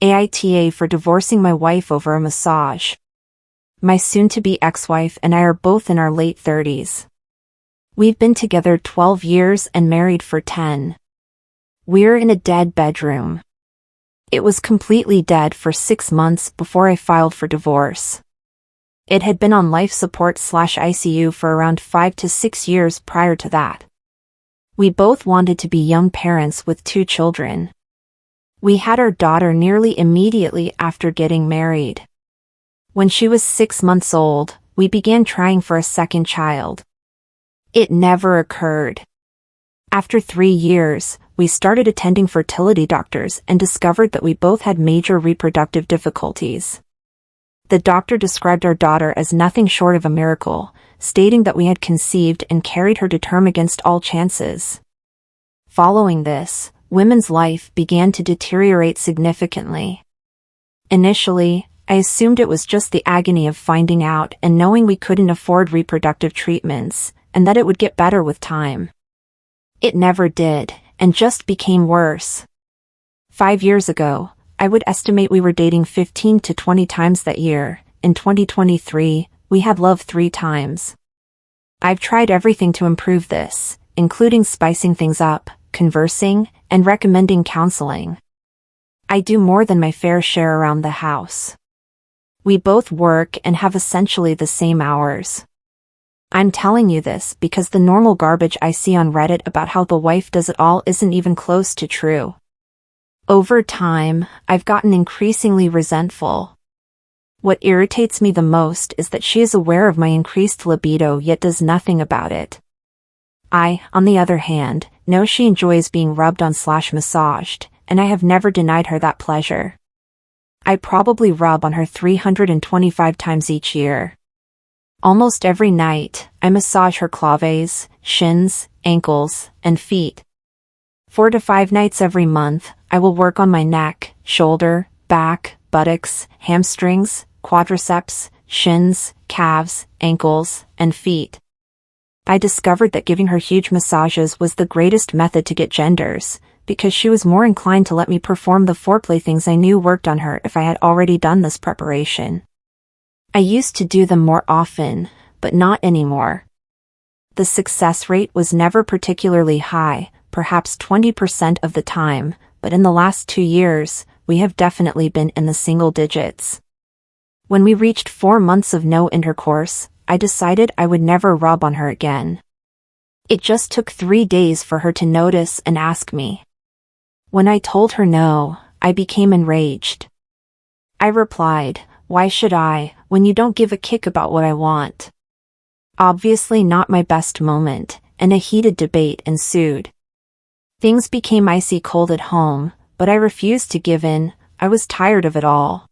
AITA for divorcing my wife over a massage. My soon-to-be ex-wife and I are both in our late 30s. We've been together 12 years and married for 10. We're in a dead bedroom. It was completely dead for 6 months before I filed for divorce. It had been on life support/ICU for around 5 to 6 years prior to that. We both wanted to be young parents with 2 children. We had our daughter nearly immediately after getting married. When she was 6 months old, we began trying for a second child. It never occurred. After 3 years, we started attending fertility doctors and discovered that we both had major reproductive difficulties. The doctor described our daughter as nothing short of a miracle, stating that we had conceived and carried her to term against all chances. Following this, women's life began to deteriorate significantly. Initially, I assumed it was just the agony of finding out and knowing we couldn't afford reproductive treatments, and that it would get better with time. It never did, and just became worse. 5 years ago, I would estimate we were dating 15 to 20 times that year. In 2023, we had love 3 times. I've tried everything to improve this, including spicing things up, conversing, and recommending counseling. I do more than my fair share around the house. We both work and have essentially the same hours. I'm telling you this because the normal garbage I see on Reddit about how the wife does it all isn't even close to true. Over time, I've gotten increasingly resentful. What irritates me the most is that she is aware of my increased libido yet does nothing about it. I, on the other hand, know she enjoys being rubbed on/massaged, and I have never denied her that pleasure. I probably rub on her 325 times each year. Almost every night, I massage her claves, shins, ankles, and feet. 4 to 5 nights every month, I will work on my neck, shoulder, back, buttocks, hamstrings, quadriceps, shins, calves, ankles, and feet. I discovered that giving her huge massages was the greatest method to get genders, because she was more inclined to let me perform the foreplay things I knew worked on her if I had already done this preparation. I used to do them more often, but not anymore. The success rate was never particularly high, perhaps 20% of the time, but in the last 2 years, we have definitely been in the single digits. When we reached 4 months of no intercourse, I decided I would never rub on her again. It just took 3 days for her to notice and ask me. When I told her no, I became enraged. I replied, "Why should I, when you don't give a kick about what I want?" Obviously not my best moment, and a heated debate ensued. Things became icy cold at home, but I refused to give in. I was tired of it all.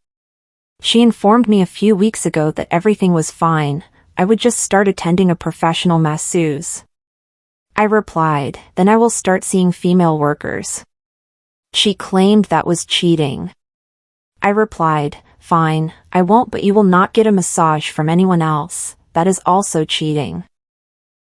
She informed me a few weeks ago that everything was fine. I would just start attending a professional masseuse. I replied, "Then I will start seeing female workers." She claimed that was cheating. I replied, "Fine, I won't, but you will not get a massage from anyone else. That is also cheating."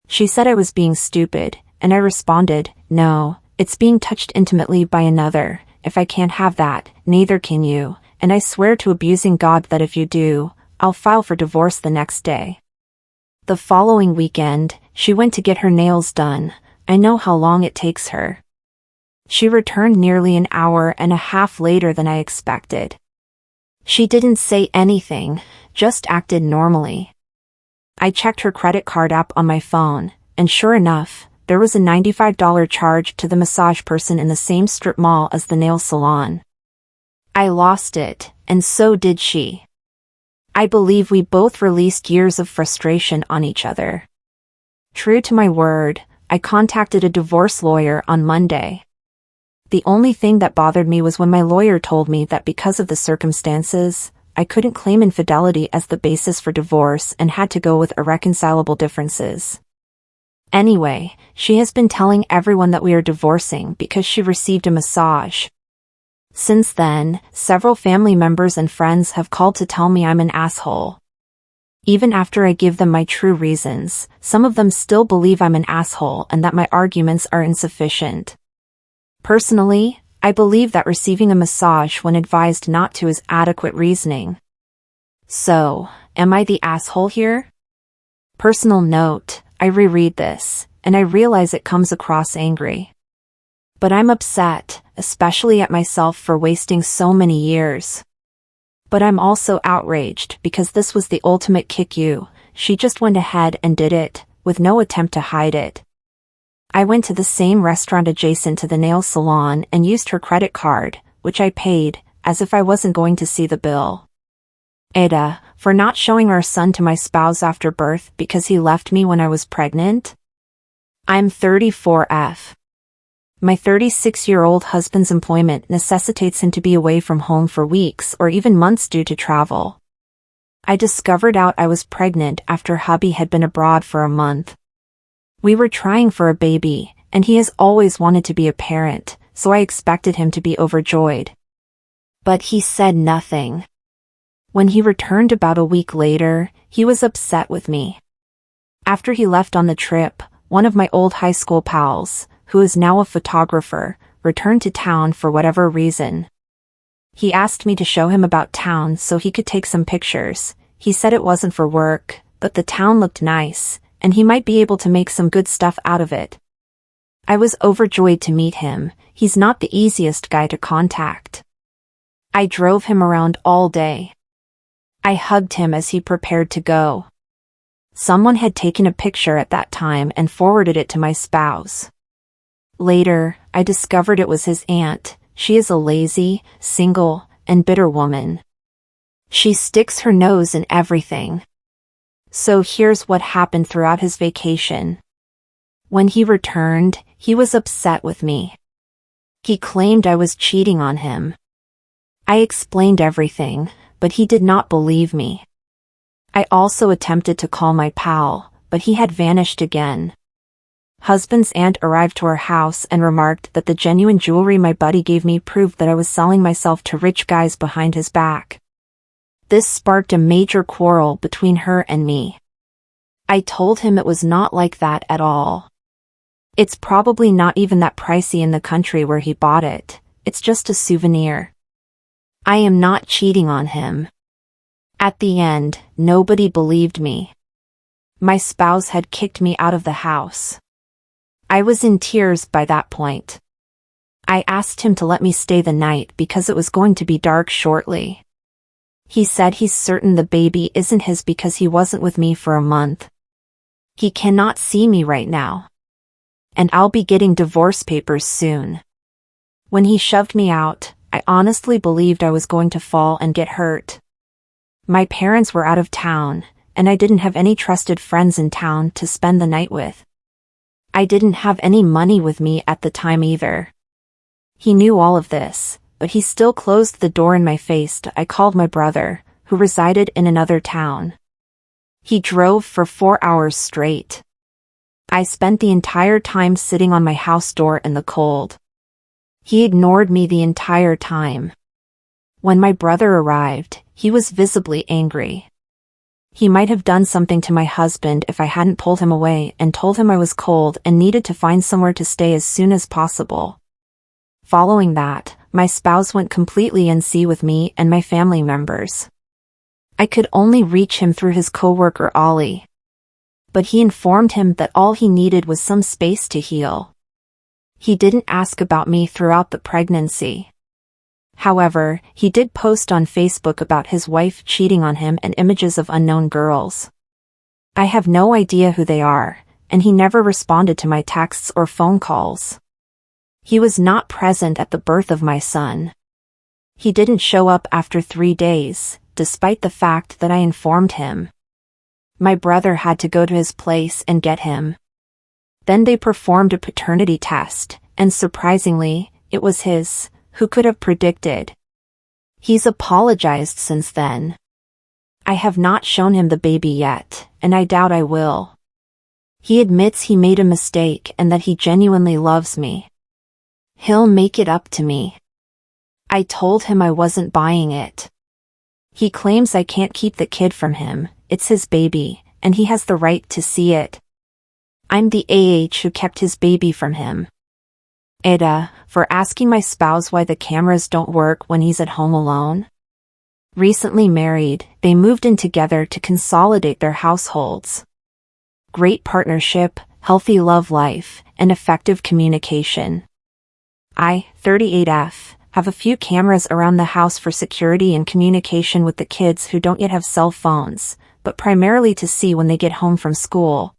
She said I was being stupid, and I responded, "No, it's being touched intimately by another. If I can't have that, neither can you, and I swear to abusing God that if you do, I'll file for divorce the next day." The following weekend, she went to get her nails done. I know how long it takes her. She returned nearly an hour and a half later than I expected. She didn't say anything, just acted normally. I checked her credit card app on my phone, and sure enough, there was a $95 charge to the massage person in the same strip mall as the nail salon. I lost it, and so did she. I believe we both released years of frustration on each other. True to my word, I contacted a divorce lawyer on Monday. The only thing that bothered me was when my lawyer told me that because of the circumstances, I couldn't claim infidelity as the basis for divorce and had to go with irreconcilable differences. Anyway, she has been telling everyone that we are divorcing because she received a massage. Since then, several family members and friends have called to tell me I'm an asshole. Even after I give them my true reasons, some of them still believe I'm an asshole and that my arguments are insufficient. Personally, I believe that receiving a massage when advised not to is adequate reasoning. So, am I the asshole here? Personal note, I reread this, and I realize it comes across angry. But I'm upset, especially at myself for wasting so many years. But I'm also outraged because this was the ultimate kick you. She just went ahead and did it, with no attempt to hide it. I went to the same restaurant adjacent to the nail salon and used her credit card, which I paid, as if I wasn't going to see the bill. Ada, for not showing our son to my spouse after birth because he left me when I was pregnant? I'm 34F. My 36-year-old husband's employment necessitates him to be away from home for weeks or even months due to travel. I discovered out I was pregnant after hubby had been abroad for a month. We were trying for a baby, and he has always wanted to be a parent, so I expected him to be overjoyed. But he said nothing. When he returned about a week later, he was upset with me. After he left on the trip, one of my old high school pals, who is now a photographer, returned to town for whatever reason. He asked me to show him about town so he could take some pictures. He said it wasn't for work, but the town looked nice, and he might be able to make some good stuff out of it. I was overjoyed to meet him. He's not the easiest guy to contact. I drove him around all day. I hugged him as he prepared to go. Someone had taken a picture at that time and forwarded it to my spouse. Later, I discovered it was his aunt. She is a lazy, single, and bitter woman. She sticks her nose in everything. So here's what happened throughout his vacation. When he returned, he was upset with me. He claimed I was cheating on him. I explained everything, but he did not believe me. I also attempted to call my pal, but he had vanished again. Husband's aunt arrived to our house and remarked that the genuine jewelry my buddy gave me proved that I was selling myself to rich guys behind his back. This sparked a major quarrel between her and me. I told him it was not like that at all. It's probably not even that pricey in the country where he bought it. It's just a souvenir. I am not cheating on him. At the end, nobody believed me. My spouse had kicked me out of the house. I was in tears by that point. I asked him to let me stay the night because it was going to be dark shortly. He said he's certain the baby isn't his because he wasn't with me for a month. He cannot see me right now. And I'll be getting divorce papers soon. When he shoved me out, I honestly believed I was going to fall and get hurt. My parents were out of town, and I didn't have any trusted friends in town to spend the night with. I didn't have any money with me at the time either. He knew all of this, but he still closed the door in my face. I called my brother, who resided in another town. He drove for 4 hours straight. I spent the entire time sitting on my house door in the cold. He ignored me the entire time. When my brother arrived, he was visibly angry. He might have done something to my husband if I hadn't pulled him away and told him I was cold and needed to find somewhere to stay as soon as possible. Following that, my spouse went completely NC with me and my family members. I could only reach him through his coworker Ollie. But he informed him that all he needed was some space to heal. He didn't ask about me throughout the pregnancy. However, he did post on Facebook about his wife cheating on him and images of unknown girls. I have no idea who they are, and he never responded to my texts or phone calls. He was not present at the birth of my son. He didn't show up after 3 days, despite the fact that I informed him. My brother had to go to his place and get him. Then they performed a paternity test, and surprisingly, it was his. Who could have predicted? He's apologized since then. I have not shown him the baby yet, and I doubt I will. He admits he made a mistake and that he genuinely loves me. He'll make it up to me. I told him I wasn't buying it. He claims I can't keep the kid from him. It's his baby, and he has the right to see it. I'm the AH who kept his baby from him. Ada, for asking my spouse why the cameras don't work when he's at home alone. Recently married, they moved in together to consolidate their households. Great partnership, healthy love life, and effective communication. I, 38F, have a few cameras around the house for security and communication with the kids who don't yet have cell phones, but primarily to see when they get home from school.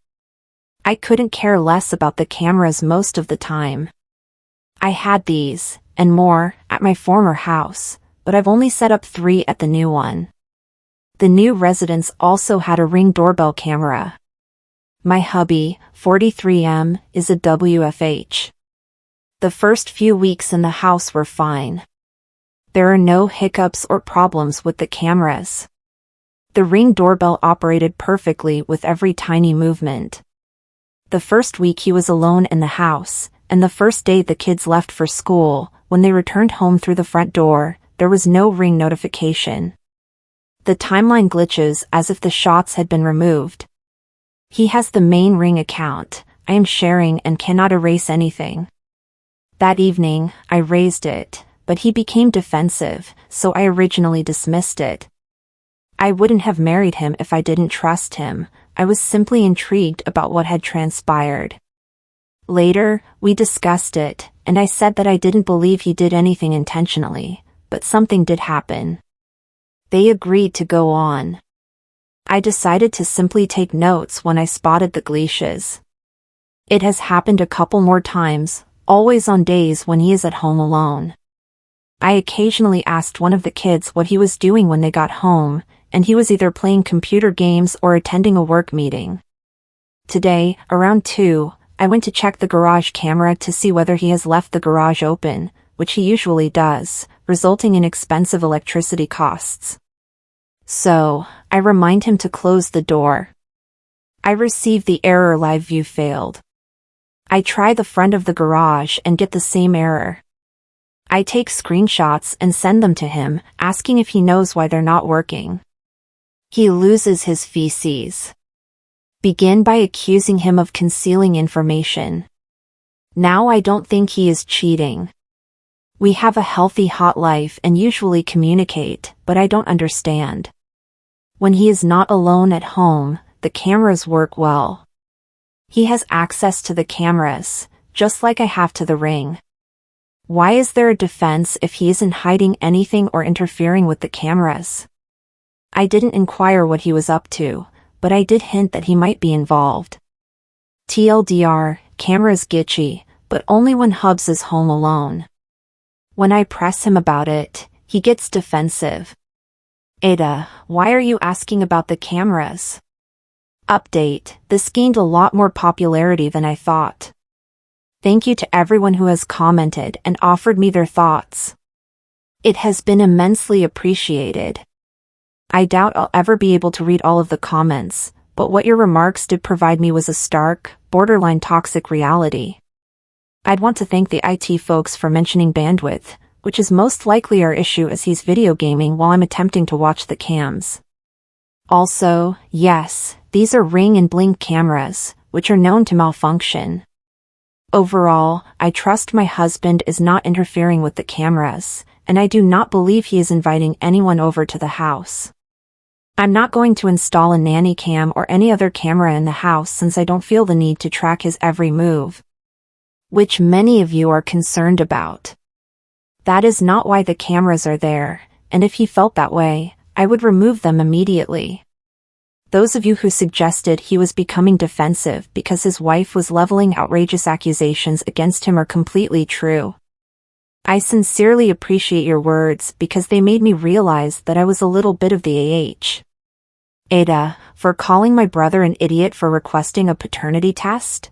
I couldn't care less about the cameras most of the time. I had these, and more, at my former house, but I've only set up 3 at the new one. The new residence also had a Ring doorbell camera. My hubby, 43M, is a WFH. The first few weeks in the house were fine. There are no hiccups or problems with the cameras. The Ring doorbell operated perfectly with every tiny movement. The first week he was alone in the house, and the first day the kids left for school, when they returned home through the front door, there was no Ring notification. The timeline glitches as if the shots had been removed. He has the main Ring account. I am sharing and cannot erase anything. That evening, I raised it, but he became defensive, so I originally dismissed it. I wouldn't have married him if I didn't trust him. I was simply intrigued about what had transpired. Later, we discussed it, and I said that I didn't believe he did anything intentionally, but something did happen. They agreed to go on. I decided to simply take notes when I spotted the glitches. It has happened a couple more times, always on days when he is at home alone. I occasionally asked one of the kids what he was doing when they got home, and he was either playing computer games or attending a work meeting. Today, around 2, I went to check the garage camera to see whether he has left the garage open, which he usually does, resulting in expensive electricity costs. So, I remind him to close the door. I receive the error live view failed. I try the front of the garage and get the same error. I take screenshots and send them to him, asking if he knows why they're not working. He loses his feces. Begin by accusing him of concealing information. Now I don't think he is cheating. We have a healthy hot life and usually communicate, but I don't understand. When he is not alone at home, the cameras work well. He has access to the cameras, just like I have to the Ring. Why is there a defense if he isn't hiding anything or interfering with the cameras? I didn't inquire what he was up to, but I did hint that he might be involved. TLDR, cameras glitchy, but only when Hubs is home alone. When I press him about it, he gets defensive. Ada, why are you asking about the cameras? Update, this gained a lot more popularity than I thought. Thank you to everyone who has commented and offered me their thoughts. It has been immensely appreciated. I doubt I'll ever be able to read all of the comments, but what your remarks did provide me was a stark, borderline toxic reality. I'd want to thank the IT folks for mentioning bandwidth, which is most likely our issue as he's video gaming while I'm attempting to watch the cams. Also, yes, these are Ring and Blink cameras, which are known to malfunction. Overall, I trust my husband is not interfering with the cameras, and I do not believe he is inviting anyone over to the house. I'm not going to install a nanny cam or any other camera in the house since I don't feel the need to track his every move, which many of you are concerned about. That is not why the cameras are there, and if he felt that way, I would remove them immediately. Those of you who suggested he was becoming defensive because his wife was leveling outrageous accusations against him are completely true. I sincerely appreciate your words because they made me realize that I was a little bit of the AH. Ada, for calling my brother an idiot for requesting a paternity test?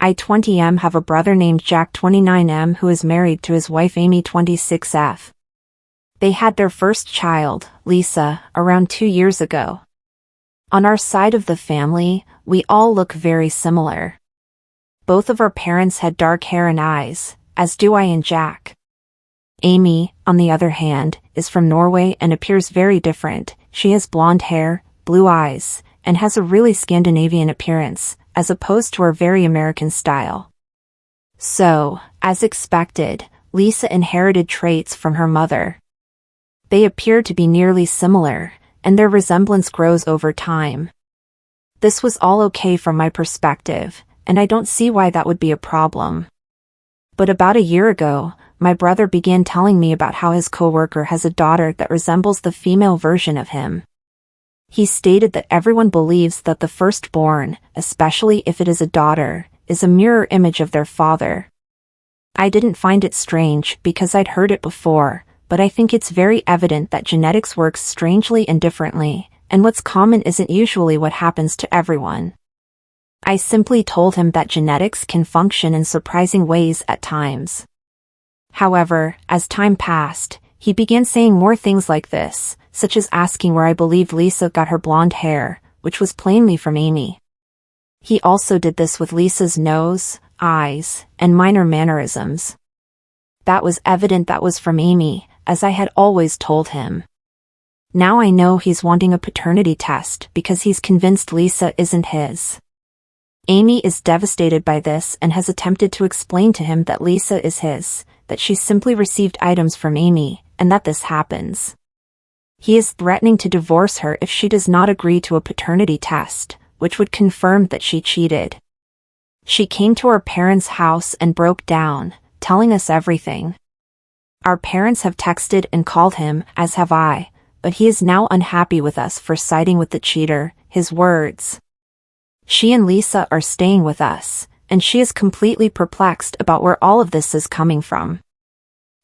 I 20M have a brother named Jack 29M who is married to his wife Amy 26F. They had their first child, Lisa, around 2 years ago. On our side of the family, we all look very similar. Both of our parents had dark hair and eyes, as do I and Jack. Amy, on the other hand, is from Norway and appears very different. She has blonde hair, blue eyes, and has a really Scandinavian appearance, as opposed to our very American style. So, as expected, Lisa inherited traits from her mother. They appear to be nearly similar, and their resemblance grows over time. This was all okay from my perspective, and I don't see why that would be a problem. But about a year ago, my brother began telling me about how his coworker has a daughter that resembles the female version of him. He stated that everyone believes that the firstborn, especially if it is a daughter, is a mirror image of their father. I didn't find it strange because I'd heard it before, but I think it's very evident that genetics works strangely and differently, and what's common isn't usually what happens to everyone. I simply told him that genetics can function in surprising ways at times. However, as time passed, he began saying more things like this, such as asking where I believed Lisa got her blonde hair, which was plainly from Amy. He also did this with Lisa's nose, eyes, and minor mannerisms. That was evident that was from Amy, as I had always told him. Now I know he's wanting a paternity test because he's convinced Lisa isn't his. Amy is devastated by this and has attempted to explain to him that Lisa is his, that she simply received items from Amy, and that this happens. He is threatening to divorce her if she does not agree to a paternity test, which would confirm that she cheated. She came to our parents' house and broke down, telling us everything. Our parents have texted and called him, as have I, but he is now unhappy with us for siding with the cheater, his words. She and Lisa are staying with us, and she is completely perplexed about where all of this is coming from.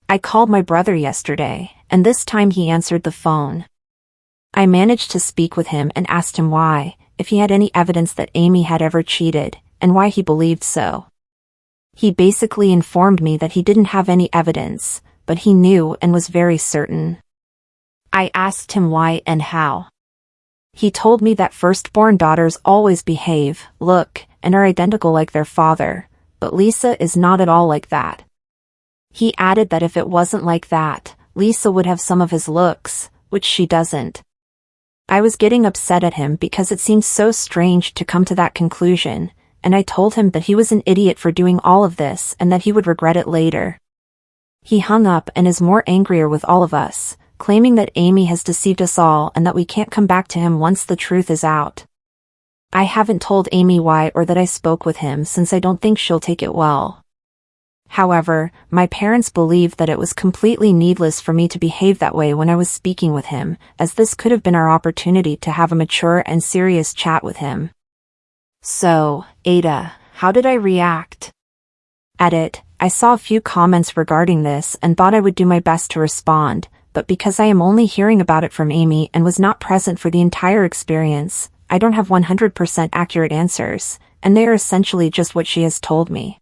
I called my brother yesterday, and this time he answered the phone. I managed to speak with him and asked him why, if he had any evidence that Amy had ever cheated, and why he believed so. He basically informed me that he didn't have any evidence, but he knew and was very certain. I asked him why and how. He told me that firstborn daughters always behave, look, and are identical like their father, but Lisa is not at all like that. He added that if it wasn't like that, Lisa would have some of his looks, which she doesn't. I was getting upset at him because it seemed so strange to come to that conclusion, and I told him that he was an idiot for doing all of this and that he would regret it later. He hung up and is more angrier with all of us, claiming that Amy has deceived us all and that we can't come back to him once the truth is out. I haven't told Amy why or that I spoke with him since I don't think she'll take it well. However, my parents believe that it was completely needless for me to behave that way when I was speaking with him, as this could have been our opportunity to have a mature and serious chat with him. So, Ada, how did I react? Edit, I saw a few comments regarding this and thought I would do my best to respond, but because I am only hearing about it from Amy and was not present for the entire experience, I don't have 100% accurate answers, and they are essentially just what she has told me.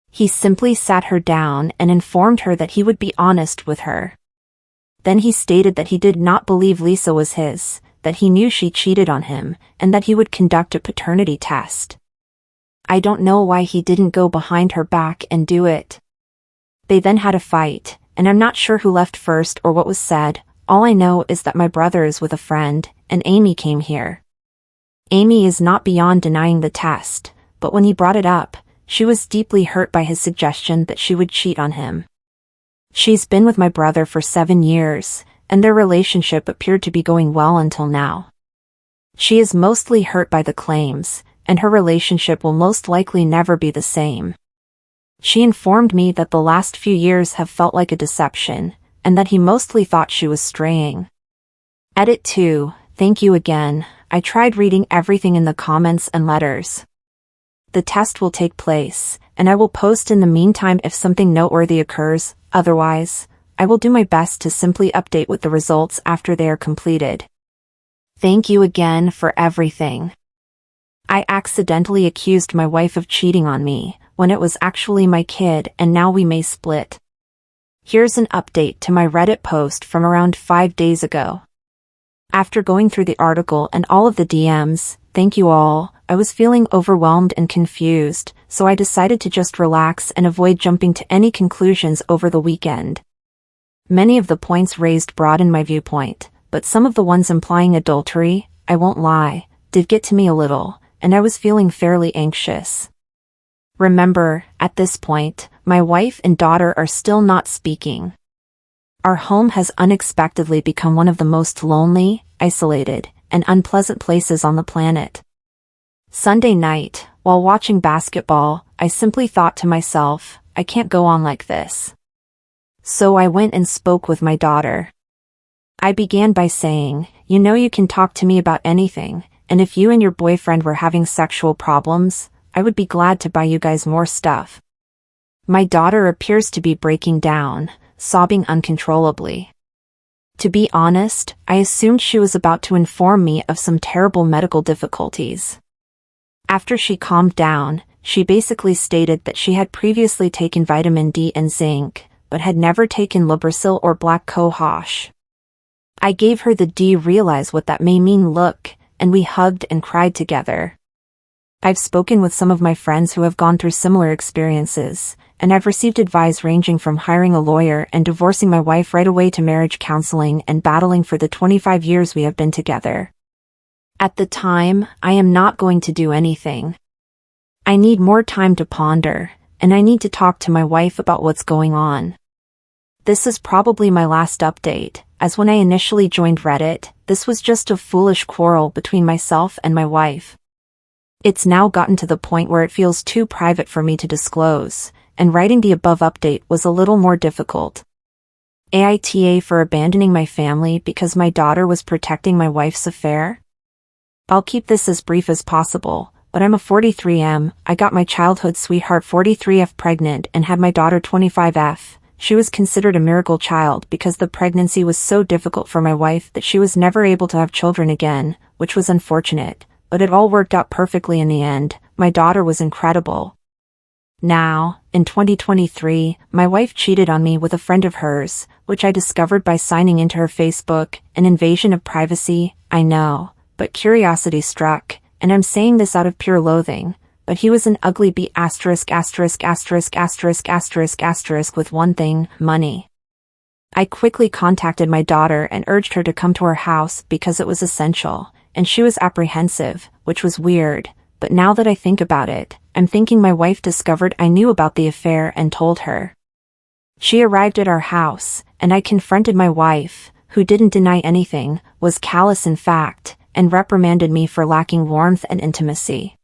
He simply sat her down and informed her that he would be honest with her. Then he stated that he did not believe Lisa was his, that he knew she cheated on him, and that he would conduct a paternity test. I don't know why he didn't go behind her back and do it. They then had a fight, and I'm not sure who left first or what was said. All I know is that my brother is with a friend, and Amy came here. Amy is not beyond denying the test, but when he brought it up, she was deeply hurt by his suggestion that she would cheat on him. She's been with my brother for 7 years, and their relationship appeared to be going well until now. She is mostly hurt by the claims, and her relationship will most likely never be the same. She informed me that the last few years have felt like a deception, and that he mostly thought she was straying. Edit 2, thank you again. I tried reading everything in the comments and letters. The test will take place, and I will post in the meantime if something noteworthy occurs. Otherwise, I will do my best to simply update with the results after they are completed. Thank you again for everything. I accidentally accused my wife of cheating on me, when it was actually my kid, and now we may split. Here's an update to my Reddit post from around 5 days ago. After going through the article and all of the DMs, thank you all, I was feeling overwhelmed and confused, so I decided to just relax and avoid jumping to any conclusions over the weekend. Many of the points raised broadened my viewpoint, but some of the ones implying adultery, I won't lie, did get to me a little, and I was feeling fairly anxious. Remember, at this point, my wife and daughter are still not speaking. Our home has unexpectedly become one of the most lonely, isolated, and unpleasant places on the planet. Sunday night, while watching basketball, I simply thought to myself, I can't go on like this. So I went and spoke with my daughter. I began by saying, you know you can talk to me about anything, and if you and your boyfriend were having sexual problems, I would be glad to buy you guys more stuff. My daughter appears to be breaking down, sobbing uncontrollably. To be honest, I assumed she was about to inform me of some terrible medical difficulties. After she calmed down, she basically stated that she had previously taken vitamin D and zinc, but had never taken Lubrasil or black cohosh. I gave her the "Do you realize what that may mean" look, and we hugged and cried together. I've spoken with some of my friends who have gone through similar experiences, and I've received advice ranging from hiring a lawyer and divorcing my wife right away to marriage counseling and battling for the 25 years we have been together. At the time, I am not going to do anything. I need more time to ponder, and I need to talk to my wife about what's going on. This is probably my last update, as when I initially joined Reddit, this was just a foolish quarrel between myself and my wife. It's now gotten to the point where it feels too private for me to disclose, and writing the above update was a little more difficult. AITA for abandoning my family because my daughter was protecting my wife's affair? I'll keep this as brief as possible, but I'm a 43M, I got my childhood sweetheart 43F pregnant and had my daughter 25F. She was considered a miracle child because the pregnancy was so difficult for my wife that she was never able to have children again, which was unfortunate, but it all worked out perfectly in the end. My daughter was incredible. Now, in 2023, my wife cheated on me with a friend of hers, which I discovered by signing into her Facebook, an invasion of privacy, I know, but curiosity struck, and I'm saying this out of pure loathing, but he was an ugly B** with one thing, money. I quickly contacted my daughter and urged her to come to our house because it was essential, and she was apprehensive, which was weird, but now that I think about it, I'm thinking my wife discovered I knew about the affair and told her. She arrived at our house, and I confronted my wife, who didn't deny anything, was callous in fact, and reprimanded me for lacking warmth and intimacy.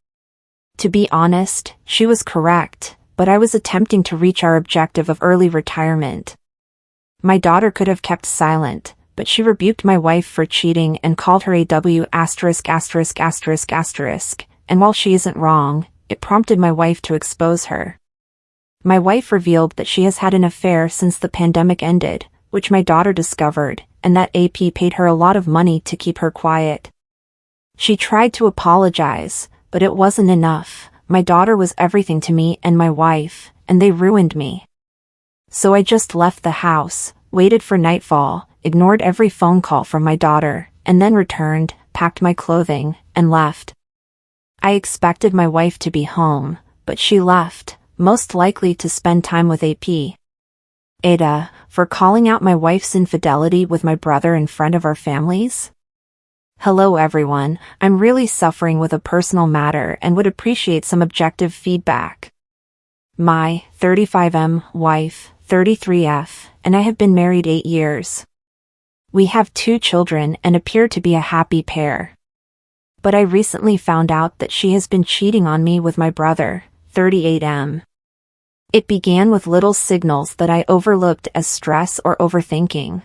To be honest, she was correct, but I was attempting to reach our objective of early retirement. My daughter could have kept silent, but she rebuked my wife for cheating and called her a W********, and while she isn't wrong, it prompted my wife to expose her. My wife revealed that she has had an affair since the pandemic ended, which my daughter discovered, and that AP paid her a lot of money to keep her quiet. She tried to apologize, but it wasn't enough. My daughter was everything to me and my wife, and they ruined me. So I just left the house, waited for nightfall, ignored every phone call from my daughter, and then returned, packed my clothing, and left. I expected my wife to be home, but she left, most likely to spend time with AP. Ada, for calling out my wife's infidelity with my brother and friend of our families? Hello everyone, I'm really suffering with a personal matter and would appreciate some objective feedback. My 35M wife, 33F, and I have been married 8 years. We have 2 children and appear to be a happy pair. But I recently found out that she has been cheating on me with my brother, 38M. It began with little signals that I overlooked as stress or overthinking.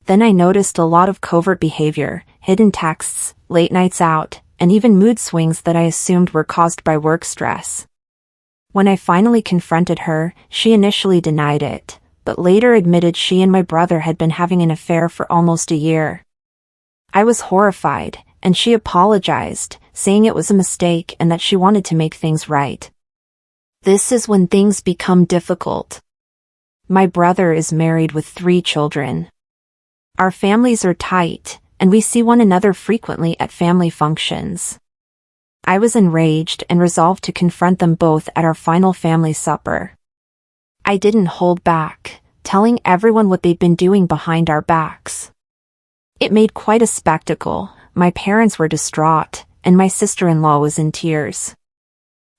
Then I noticed a lot of covert behavior, hidden texts, late nights out, and even mood swings that I assumed were caused by work stress. When I finally confronted her, she initially denied it, but later admitted she and my brother had been having an affair for almost a year. I was horrified, and she apologized, saying it was a mistake and that she wanted to make things right. This is when things become difficult. My brother is married with 3 children. Our families are tight, and we see one another frequently at family functions. I was enraged and resolved to confront them both at our final family supper. I didn't hold back, telling everyone what they'd been doing behind our backs. It made quite a spectacle. My parents were distraught, and my sister-in-law was in tears.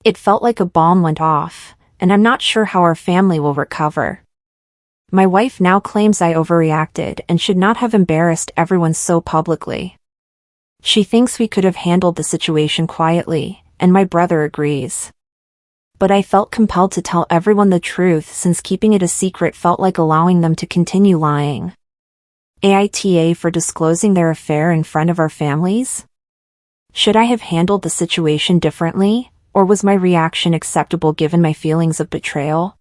It felt like a bomb went off, and I'm not sure how our family will recover. My wife now claims I overreacted and should not have embarrassed everyone so publicly. She thinks we could have handled the situation quietly, and my brother agrees. But I felt compelled to tell everyone the truth since keeping it a secret felt like allowing them to continue lying. AITA for disclosing their affair in front of our families? Should I have handled the situation differently, or was my reaction acceptable given my feelings of betrayal?